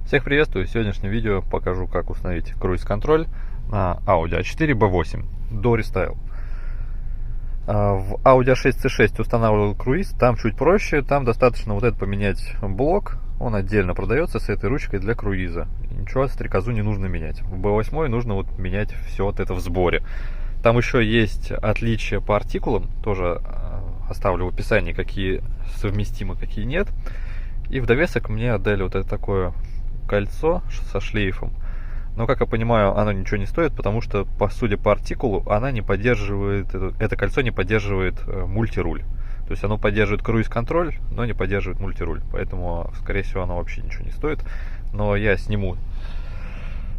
Всех приветствую! В сегодняшнем видео покажу, как установить круиз-контроль на Audi A4 B8 до рестайл. В Audi A6 C6 устанавливал круиз, там чуть проще, там достаточно вот это поменять блок, он отдельно продается с этой ручкой для круиза. Ничего стрекозу не нужно менять. В B8 нужно вот менять все вот это в сборе. Там еще есть отличия по артикулам, тоже оставлю в описании, какие совместимы, какие нет. И в довесок мне отдали вот это такое кольцо со шлейфом, но, как я понимаю, оно ничего не стоит, потому что, судя по артикулу, она не поддерживает, это кольцо не поддерживает мультируль. То есть оно поддерживает круиз-контроль, но не поддерживает мультируль, поэтому, скорее всего, оно вообще ничего не стоит. Но я сниму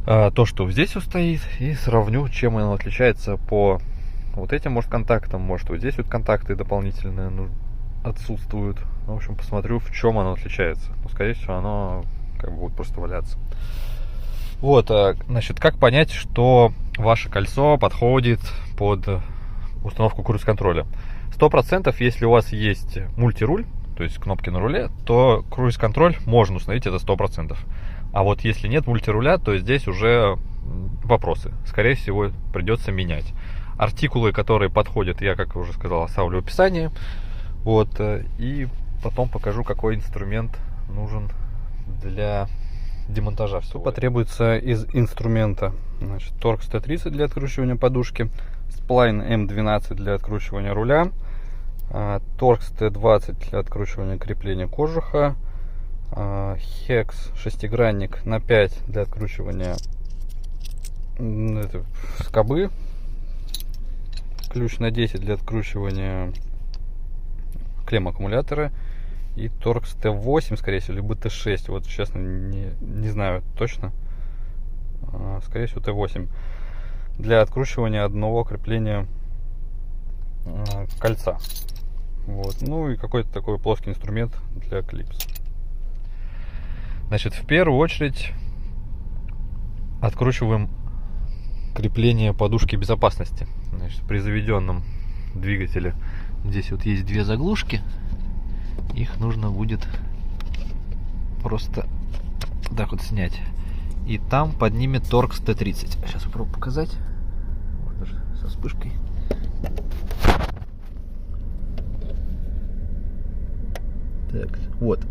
то, что здесь вот стоит, и сравню, чем оно отличается по вот этим, может, контактам, может, вот здесь вот контакты дополнительные отсутствуют. В общем, посмотрю, в чем оно отличается. Но, скорее всего, оно как бы будет просто валяться. Вот, значит, как понять, что ваше кольцо подходит под установку круиз-контроля? 100%, если у вас есть мультируль, то есть кнопки на руле, то круиз-контроль можно установить, это 100%. А вот если нет мультируля, то здесь уже вопросы. Скорее всего, придется менять. Артикулы, которые подходят, я, как уже сказал, оставлю в описании. Вот, и потом покажу, какой инструмент нужен для демонтажа. Все потребуется из инструмента. Значит, Torx T30 для откручивания подушки, Spline M12 для откручивания руля, Torx T20 для откручивания крепления кожуха, Hex шестигранник на 5 для откручивания скобы, ключ на 10 для откручивания клемм аккумулятора, и Torx T8, скорее всего, либо T6. Вот, честно, не знаю точно. Скорее всего, T8. Для откручивания одного крепления кольца. Вот. Ну и какой-то такой плоский инструмент для клипс. Значит, в первую очередь откручиваем крепление подушки безопасности. Значит, при заведенном двигателе здесь вот есть две заглушки. Их нужно будет просто так вот снять. И там под ними Torx T30. Сейчас попробую показать. Вот даже со вспышкой. Так, вот.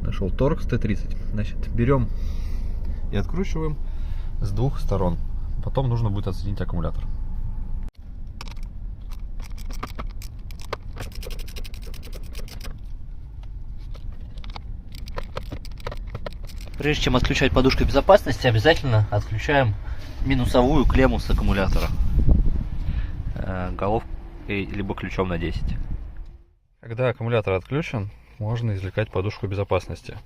Нашел Torx T30. Значит, берем и откручиваем с двух сторон. Потом нужно будет отсоединить аккумулятор. Прежде чем отключать подушку безопасности, обязательно отключаем минусовую клемму с аккумулятора головкой либо ключом на 10. Когда аккумулятор отключен, можно извлекать подушку безопасности.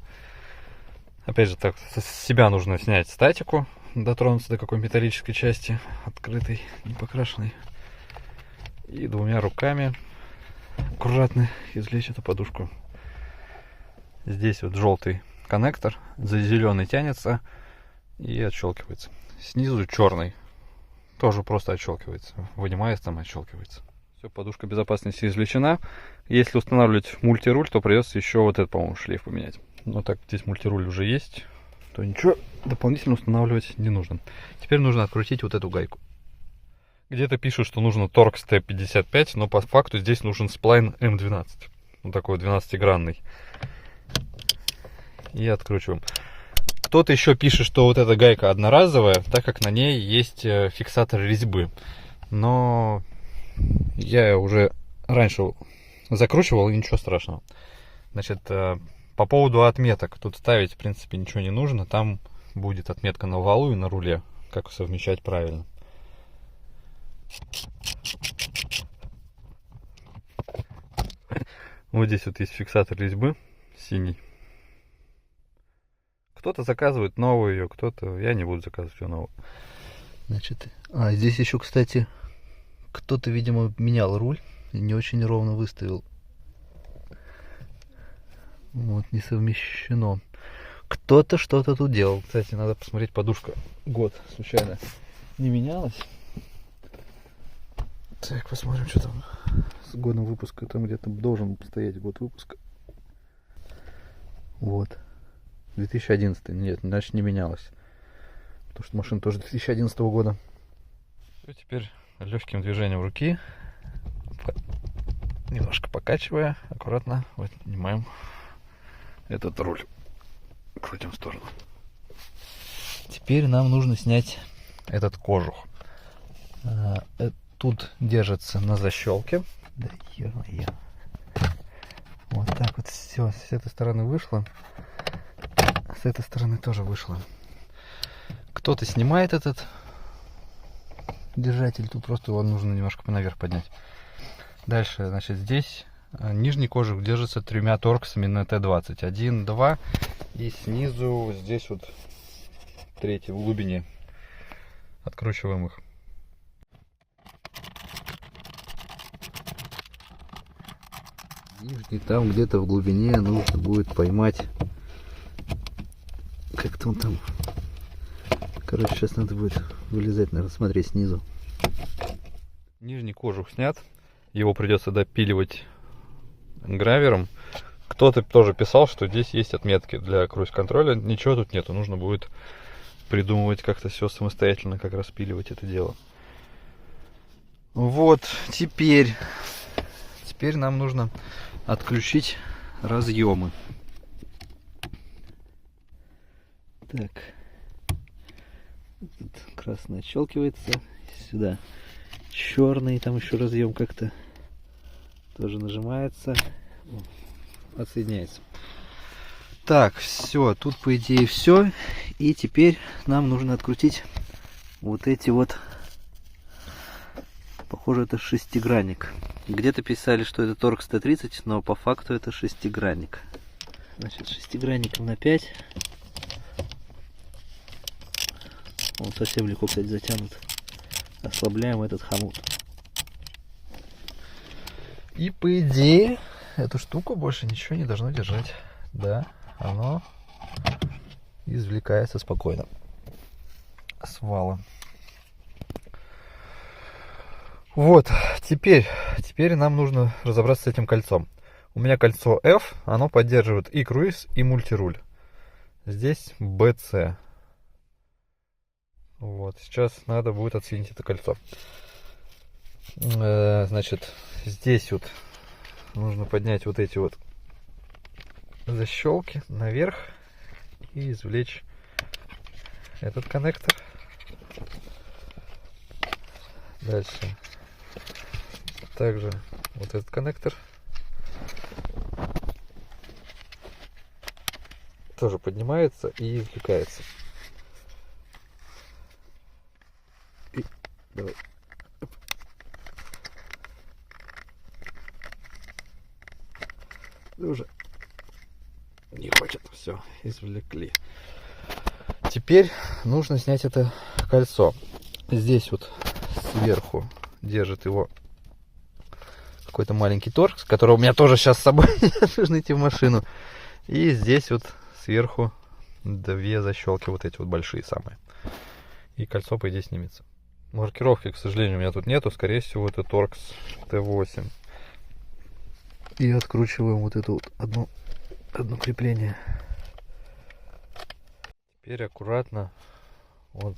Опять же, так, с себя нужно снять статику, дотронуться до какой металлической части, открытой, не покрашенной, и двумя руками аккуратно извлечь эту подушку. Здесь вот желтый коннектор, за зеленый тянется и отщелкивается. Снизу черный, тоже просто отщелкивается, вынимается там, отщелкивается. Все, подушка безопасности извлечена. Если устанавливать мультируль, то придется еще вот этот, по-моему, шлейф поменять. Но так здесь мультируль уже есть, то ничего дополнительно устанавливать не нужно. Теперь нужно открутить вот эту гайку. Где-то пишут, что нужно Torx T55, но по факту здесь нужен Spline M12. Вот такой 12-гранный. И откручиваем. Кто-то еще пишет, что вот эта гайка одноразовая, так как на ней есть фиксатор резьбы. Но я уже раньше закручивал, и ничего страшного. Значит, по поводу отметок. Тут ставить, в принципе, ничего не нужно. Там будет отметка на валу и на руле, как совмещать правильно. Вот здесь вот есть фиксатор резьбы синий. Кто-то заказывает новую ее, кто-то... Я не буду заказывать ее новую. Значит, здесь еще, кстати, кто-то, видимо, менял руль и не очень ровно выставил. Вот, не совмещено. Кто-то что-то тут делал. Кстати, надо посмотреть, подушка год случайно не менялась. Так, посмотрим, что там с годом выпуска. Там где-то должен стоять год выпуска. Вот. 2011. Нет, значит не менялось. Потому что машина тоже 2011 года. И теперь легким движением руки, немножко покачивая, аккуратно поднимаем этот руль. Крутим в сторону. Теперь нам нужно снять этот кожух. Тут держится на защелке. Да ё-моё. Вот так вот все с этой стороны вышло. С этой стороны тоже вышло. Кто-то снимает этот держатель. Тут просто его нужно немножко наверх поднять. Дальше, значит, здесь нижний кожух держится 3 торксами на Т20. 1, 2. И снизу здесь вот 3 в глубине. Откручиваем их. Нижний там где-то в глубине нужно будет поймать. Как-то он там. Короче, сейчас надо будет вылезать, наверное, смотреть снизу. Нижний кожух снят. Его придется допиливать гравером. Кто-то тоже писал, что здесь есть отметки для круиз-контроля. Ничего тут нету. Нужно будет придумывать как-то все самостоятельно, как распиливать это дело. Вот, теперь нам нужно отключить разъемы. Так. Тут красный отщелкивается. Сюда черный, там еще разъем как-то тоже нажимается. Отсоединяется. Так, все, тут по идее все. И теперь нам нужно открутить вот эти вот. Похоже, это шестигранник. Где-то писали, что это Torx T30, но по факту это шестигранник. Значит, шестигранником на 5. Он совсем легко, кстати, затянут. Ослабляем этот хомут. И по идее, эту штуку больше ничего не должно держать. Да, оно извлекается спокойно с вала. Вот, теперь нам нужно разобраться с этим кольцом. У меня кольцо F, оно поддерживает и круиз, и мультируль. Здесь BC. Вот, сейчас надо будет отсоединить это кольцо. Значит, здесь вот нужно поднять вот эти вот защелки наверх и извлечь этот коннектор. Дальше также вот этот коннектор тоже поднимается и извлекается. И давай. Да уже не хочет. Все, извлекли. Теперь нужно снять это кольцо. Здесь вот сверху держит его какой-то маленький торкс, который у меня тоже сейчас с собой нужно идти в машину. И здесь вот сверху 2 защелки, вот эти вот большие самые. И кольцо, по идее, снимется. Маркировки, к сожалению, у меня тут нету. Скорее всего, это Torx T8. И откручиваем вот это вот одно крепление. Теперь аккуратно вот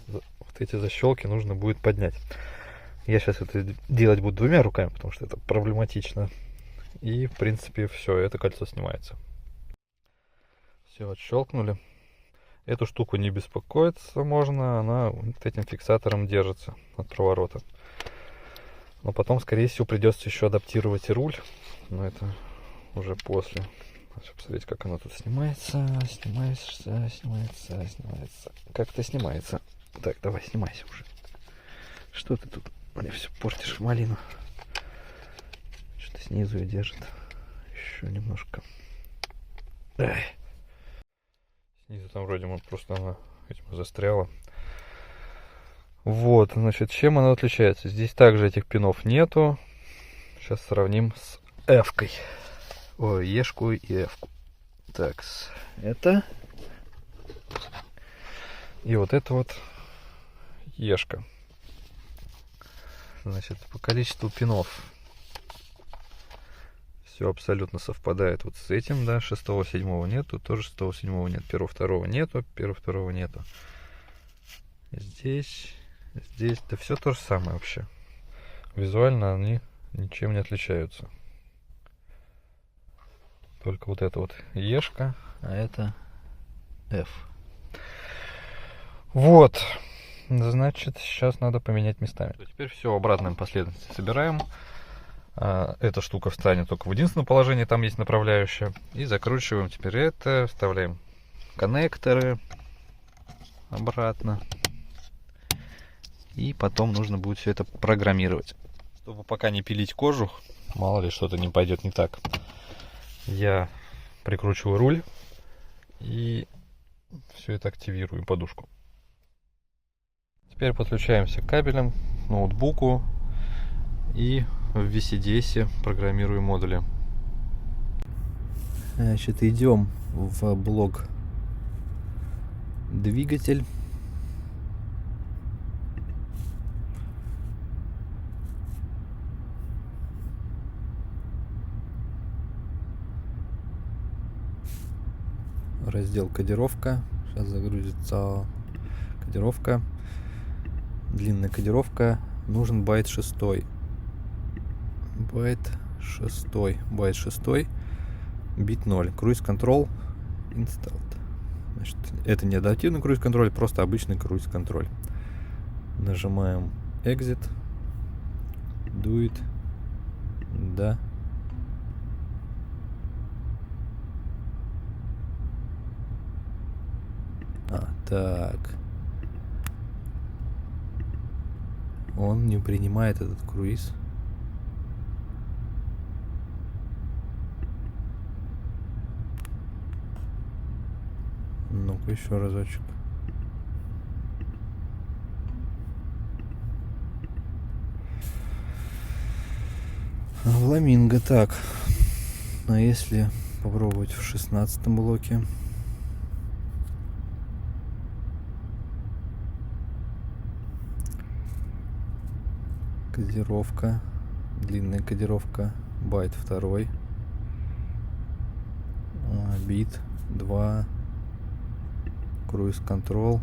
эти защелки нужно будет поднять. Я сейчас это делать буду 2 руками, потому что это проблематично. И, в принципе, все, это кольцо снимается. Все, отщелкнули. Эту штуку не беспокоиться можно, она вот этим фиксатором держится от проворота. Но потом, скорее всего, придется еще адаптировать и руль. Но это уже после. Сейчас посмотреть, как оно тут снимается. Снимается. Как это снимается? Так, давай, снимайся уже. Что ты тут? Мне все портишь малину. Что-то снизу ее держит. Еще немножко. Ай. Снизу там вроде просто она этим застряла. Вот, значит, чем она отличается? Здесь также этих пинов нету. Сейчас сравним с F-кой. Ой, Ешку и F-ку. Так, это. И вот это вот Ешка. Значит, по количеству пинов Все абсолютно совпадает вот с этим, да, 6-7 нету, тоже 6-7 нет, 1-2 нету, 1-2 нету. Здесь, да все то же самое вообще. Визуально они ничем не отличаются. Только вот это вот Ешка, а это F. Вот. Значит, сейчас надо поменять местами. Теперь все в обратном последовательности собираем. Эта штука встанет только в единственном положении, там есть направляющая. И закручиваем теперь это, вставляем коннекторы обратно. И потом нужно будет все это программировать. Чтобы пока не пилить кожу, мало ли что-то не пойдет не так. Я прикручиваю руль и все это активирую, подушку. Теперь подключаемся к кабелям, к ноутбуку и в VCDS программируем модули. Значит, идем в блок двигатель. Раздел кодировка. Сейчас загрузится кодировка. Длинная кодировка. Нужен байт 6. Байт 6. Бит 0. Cruise Control Installed. Значит, это не адаптивный Cruise Control, просто обычный Cruise Control. Нажимаем Exit. Do it. Да. Так. Он не принимает этот круиз. Ну-ка еще разочек. Фламинго, так. А если попробовать в 16-м блоке? Кодировка. Длинная кодировка. Байт 2. Бит 2. Cruise Control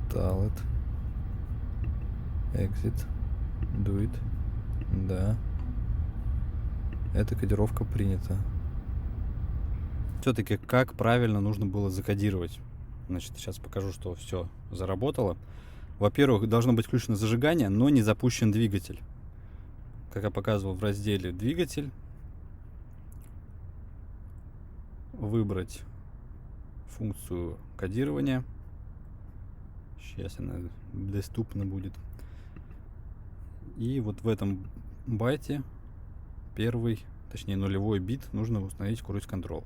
Installed. Exit. Do it. Да. Эта кодировка принята. Все-таки как правильно нужно было закодировать. Значит, сейчас покажу, что все заработало. Во-первых, должно быть включено зажигание, но не запущен двигатель. Как я показывал в разделе «Двигатель», выбрать функцию кодирования. Сейчас она доступна будет. И вот в этом байте первый, точнее нулевой бит нужно установить Cruise Control.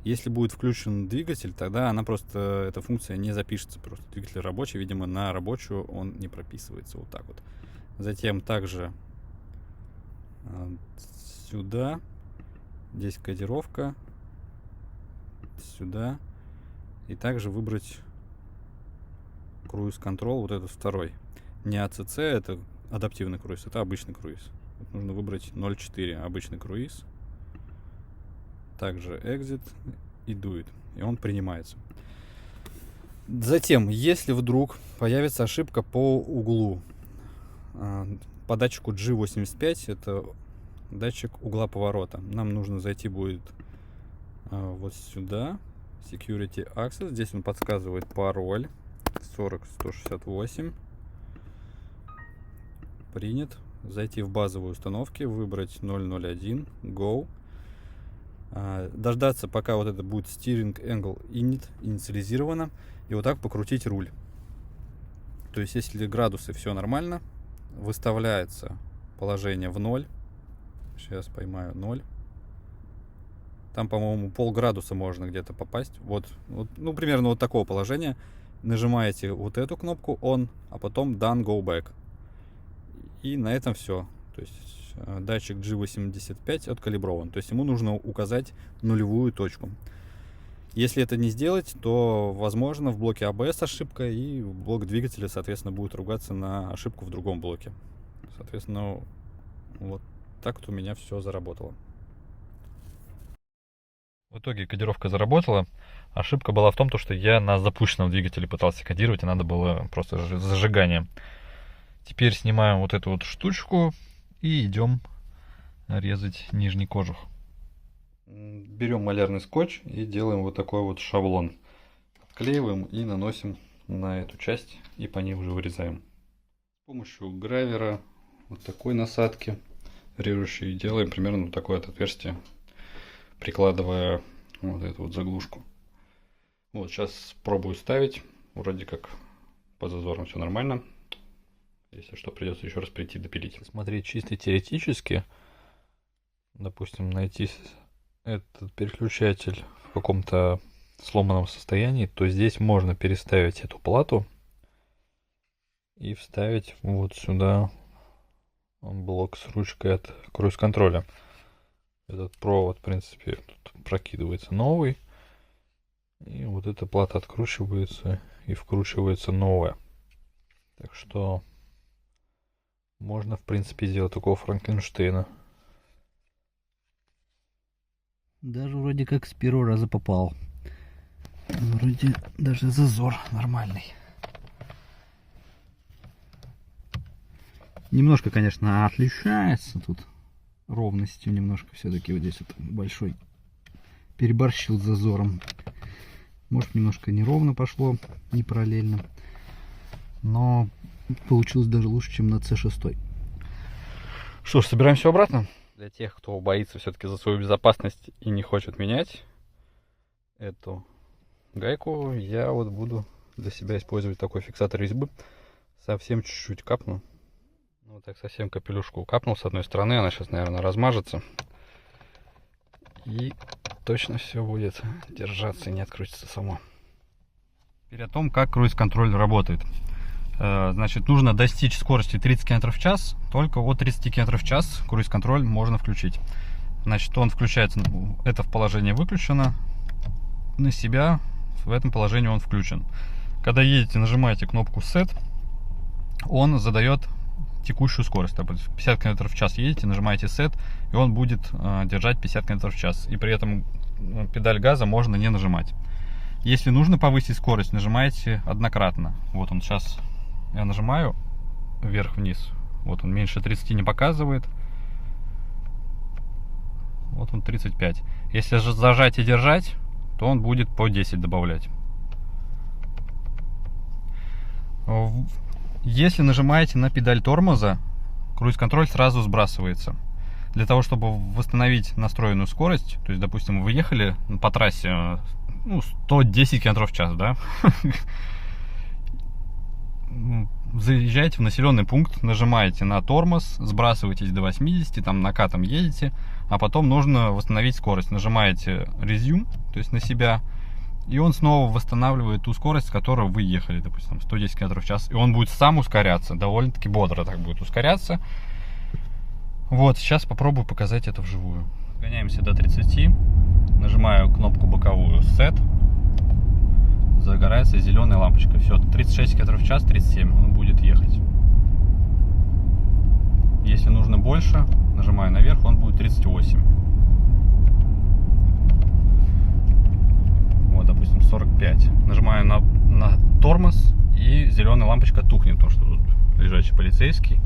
Если будет включен двигатель, тогда она просто, эта функция не запишется. Просто двигатель рабочий, видимо, на рабочую он не прописывается. Вот так вот. Затем также сюда, здесь кодировка, сюда. И также выбрать Cruise Control, вот этот второй. Не ACC, это адаптивный круиз, это обычный круиз. Вот нужно выбрать 0.4, обычный круиз. Также Exit и Do it. И он принимается. Затем, если вдруг появится ошибка по углу, по датчику G85, это датчик угла поворота, нам нужно зайти будет вот сюда, Security Access. Здесь он подсказывает пароль 40168. Принят. Зайти в базовые установки, выбрать 001, Go. Дождаться, пока вот это будет Steering Angle Init инициализировано, и вот так покрутить руль. То есть, если градусы все нормально, выставляется положение в 0. Сейчас поймаю 0. Там, по-моему, полградуса можно где-то попасть. Вот, ну, примерно вот такого положения. Нажимаете вот эту кнопку On, а потом Done, Go Back. И на этом все. То есть датчик G85 откалиброван. То есть ему нужно указать нулевую точку. Если это не сделать, то, возможно, в блоке ABS ошибка, и блок двигателя, соответственно, будет ругаться на ошибку в другом блоке. Соответственно, вот так вот у меня все заработало. В итоге кодировка заработала. Ошибка была в том, что я на запущенном двигателе пытался кодировать, и надо было просто зажигание. Теперь снимаем вот эту вот штучку и идем резать нижний кожух. Берем малярный скотч и делаем вот такой вот шаблон. Отклеиваем и наносим на эту часть, и по ней уже вырезаем. С помощью гравера вот такой насадки режущей делаем примерно вот такое вот отверстие, прикладывая вот эту вот заглушку. Вот сейчас пробую ставить. Вроде как по зазорам все нормально. Если что, придется еще раз прийти допилить. Смотреть чисто теоретически, допустим, найти этот переключатель в каком-то сломанном состоянии, то здесь можно переставить эту плату и вставить вот сюда блок с ручкой от круиз-контроля. Этот провод, в принципе, тут прокидывается новый. И вот эта плата откручивается и вкручивается новая. Так что можно, в принципе, сделать такого Франкенштейна. Даже вроде как с первого раза попал. Вроде даже зазор нормальный. Немножко, конечно, отличается тут. Ровностью немножко все-таки вот здесь вот большой. Переборщил с зазором. Может, немножко неровно пошло, не параллельно. Но получилось даже лучше, чем на C6. Что ж, собираем все обратно. Для тех, кто боится все-таки за свою безопасность и не хочет менять эту гайку, я вот буду для себя использовать такой фиксатор резьбы. Совсем чуть-чуть капну. Вот так совсем капелюшку капнул с одной стороны. Она сейчас, наверное, размажется. И точно все будет держаться и не открутится само. Теперь о том, как круиз-контроль работает. Значит, нужно достичь скорости 30 км в час. Только от 30 км в час круиз-контроль можно включить. Значит, он включается, это в положении выключено. На себя в этом положении он включен. Когда едете, нажимаете кнопку Set, он задает текущую скорость. 50 км в час едете, нажимаете Set, и он будет держать 50 км в час. И при этом педаль газа можно не нажимать. Если нужно повысить скорость, нажимаете однократно. Вот он сейчас, я нажимаю вверх-вниз. Вот он меньше 30 не показывает. Вот он 35. Если же зажать и держать, то он будет по 10 добавлять. Если нажимаете на педаль тормоза, круиз-контроль сразу сбрасывается. Для того, чтобы восстановить настроенную скорость, то есть, допустим, вы ехали по трассе 110 км в час, да? Заезжаете в населенный пункт, нажимаете на тормоз, сбрасываетесь до 80, там накатом едете, а потом нужно восстановить скорость. Нажимаете Resume, то есть на себя, и он снова восстанавливает ту скорость, с которой вы ехали, допустим, 110 км в час. И он будет сам ускоряться, довольно-таки бодро так будет ускоряться. Вот, сейчас попробую показать это вживую. Гоняемся до 30, нажимаю кнопку боковую Set, загорается зеленая лампочка. Все, 36 км в час, 37, он будет ехать. Если нужно больше, нажимаю наверх, он будет 38. Вот, допустим, 45. Нажимаю на тормоз, и зеленая лампочка тухнет, потому что тут лежачий полицейский.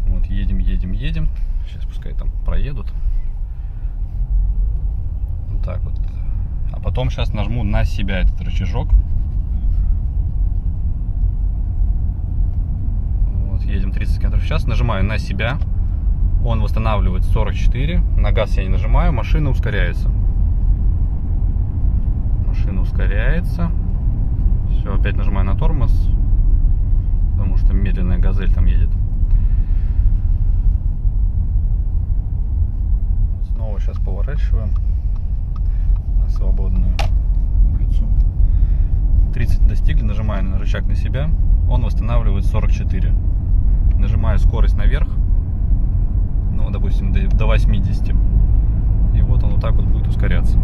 Вот, едем. Сейчас пускай там проедут. Вот так вот. А потом сейчас нажму на себя этот рычажок. Вот, едем 30 км в час. Нажимаю на себя. Он восстанавливает 44. На газ я не нажимаю. Машина ускоряется. Машина ускоряется. Все, опять нажимаю на тормоз. Потому что медленная газель там едет. Снова сейчас поворачиваем на свободную улицу. 30 достигли, нажимаю на рычаг на себя, он восстанавливает 44. Нажимаю скорость наверх, допустим, до 80. И вот он вот так вот будет ускоряться.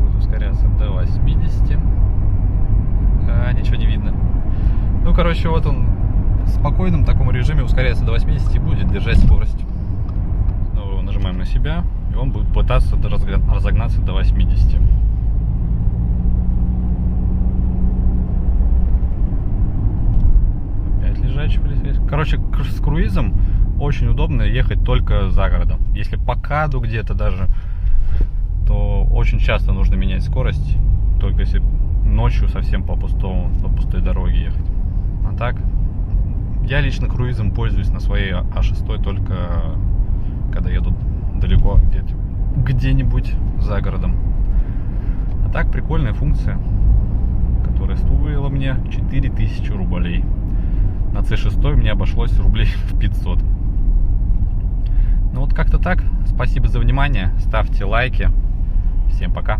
Будет ускоряться до 80. Ничего не видно. Короче, вот он спокойном таком режиме ускоряется до 80 и будет держать скорость. Снова нажимаем на себя, и он будет пытаться разогнаться до 80. Опять лежачий полицейский. Короче, с круизом очень удобно ехать только за городом. Если по КАДу где-то даже, то очень часто нужно менять скорость, только если ночью совсем по пустой дороге ехать. А так, я лично круизом пользуюсь на своей А6 только когда еду далеко, где-нибудь за городом. А так, прикольная функция, которая стоила мне 4000 рублей. На C6 мне обошлось рублей в 500. Ну вот как-то так. Спасибо за внимание. Ставьте лайки. Всем пока.